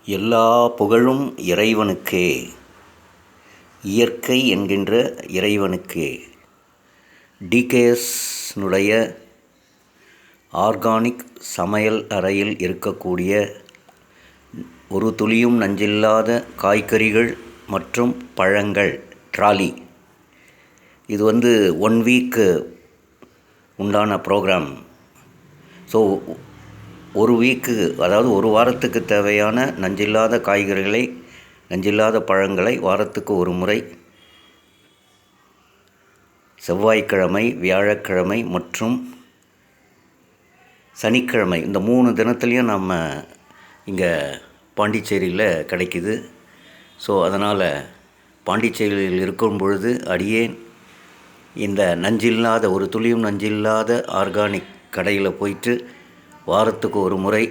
எல்லா புகழும் இறைவனுக்கே. இயற்கை என்கின்ற இறைவனுக்கே. டிகேஎஸ்னுடைய ஆர்கானிக் சமையல் அறையில் இருக்கக்கூடிய ஒரு துளியும் நஞ்சில்லாத காய்கறிகள் மற்றும் பழங்கள் ட்ராலி. இது 1 வீக்கு உண்டான ப்ரோக்ராம். ஸோ ஒரு வீக்கு, அதாவது ஒரு வாரத்துக்கு தேவையான நஞ்சில்லாத காய்கறிகளை, நஞ்சில்லாத பழங்களை வாரத்துக்கு ஒரு முறை செவ்வாய்க்கிழமை, வியாழக்கிழமை மற்றும் சனிக்கிழமை, இந்த 3 தினத்துலேயும் நம்ம இங்கே பாண்டிச்சேரியில் கிடைக்கிது. ஸோ அதனால் பாண்டிச்சேரியில் இருக்கும் பொழுது அடியேன் இந்த நஞ்சில்லாத, ஒரு துளியும் நஞ்சில்லாத ஆர்கானிக் கடையில் போயிட்டு வாரத்துக்கு ஒரு முறை,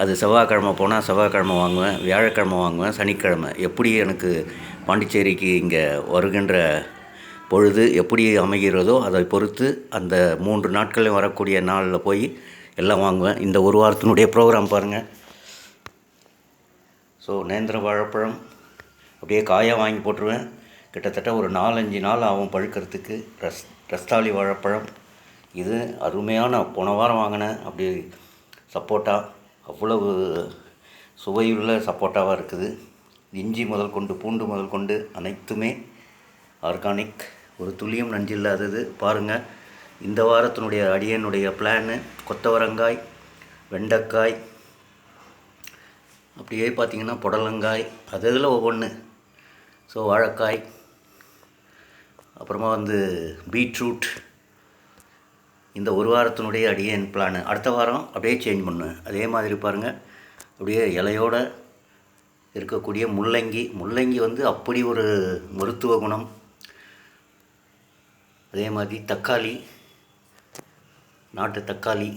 அது செவ்வாய்க்கிழமை போனால் செவ்வாய்க்கிழமை வாங்குவேன், வியாழக்கிழமை வாங்குவேன், சனிக்கிழமை. எப்படி எனக்கு பாண்டிச்சேரிக்கு இங்கே வருகின்ற பொழுது எப்படி அமைகிறதோ அதை பொறுத்து அந்த 3 நாட்களில் வரக்கூடிய நாளில் போய் எல்லாம் வாங்குவேன். இந்த ஒரு வாரத்தினுடைய ப்ரோக்ராம் பாருங்கள். ஸோ நேந்திர வாழைப்பழம் அப்படியே காயாக வாங்கி போட்டுருவேன். கிட்டத்தட்ட ஒரு 4-5 நாள் ஆகும் பழுக்கிறதுக்கு. ரஸ்தாளி வாழைப்பழம் இது அருமையான, போன வாரம் வாங்கினேன். அப்படி சப்போட்டா அவ்வளவு சுவையுள்ள சப்போட்டாவாக இருக்குது. இஞ்சி முதல் கொண்டு, பூண்டு முதல் கொண்டு அனைத்துமே ஆர்கானிக், ஒரு துளியும் நஞ்சில்லாதது. பாருங்கள், இந்த வாரத்தினுடைய அடியனுடைய பிளானு கொத்தவரங்காய், வெண்டைக்காய், அப்படியே பார்த்திங்கன்னா புடலங்காய், அது இதில் ஒவ்வொன்று. ஸோ வாழைக்காய், அப்புறமா பீட்ரூட். இந்த ஒரு வாரத்தினுடைய அடியேன் பிளானு. அடுத்த வாரம் அப்படியே சேஞ்ச் பண்ணுவேன். அதே மாதிரி பாருங்கள், அப்படியே இலையோடு இருக்கக்கூடிய முள்ளங்கி. முள்ளங்கி அப்படி ஒரு மருத்துவ குணம். அதே மாதிரி தக்காளி, நாட்டு தக்காளி.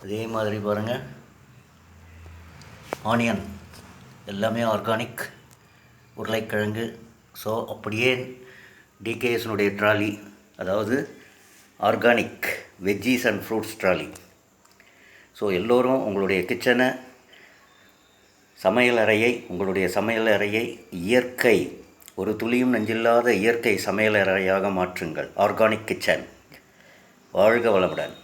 அதே மாதிரி பாருங்கள் ஆனியன், எல்லாமே ஆர்கானிக். உருளைக்கிழங்கு. ஸோ அப்படியே டிகேஎஸ்னுடைய ட்ராலி, அதாவது organic veggies and fruits trolley. So எல்லோரும் உங்களுடைய கிச்சனை, உங்களுடைய சமையல் அறையை இயற்கை, ஒரு துளியும் நஞ்சில்லாத இயற்கை சமையல் அறையாக மாற்றுங்கள். Organic kitchen. வாழ்க வளமுடன்.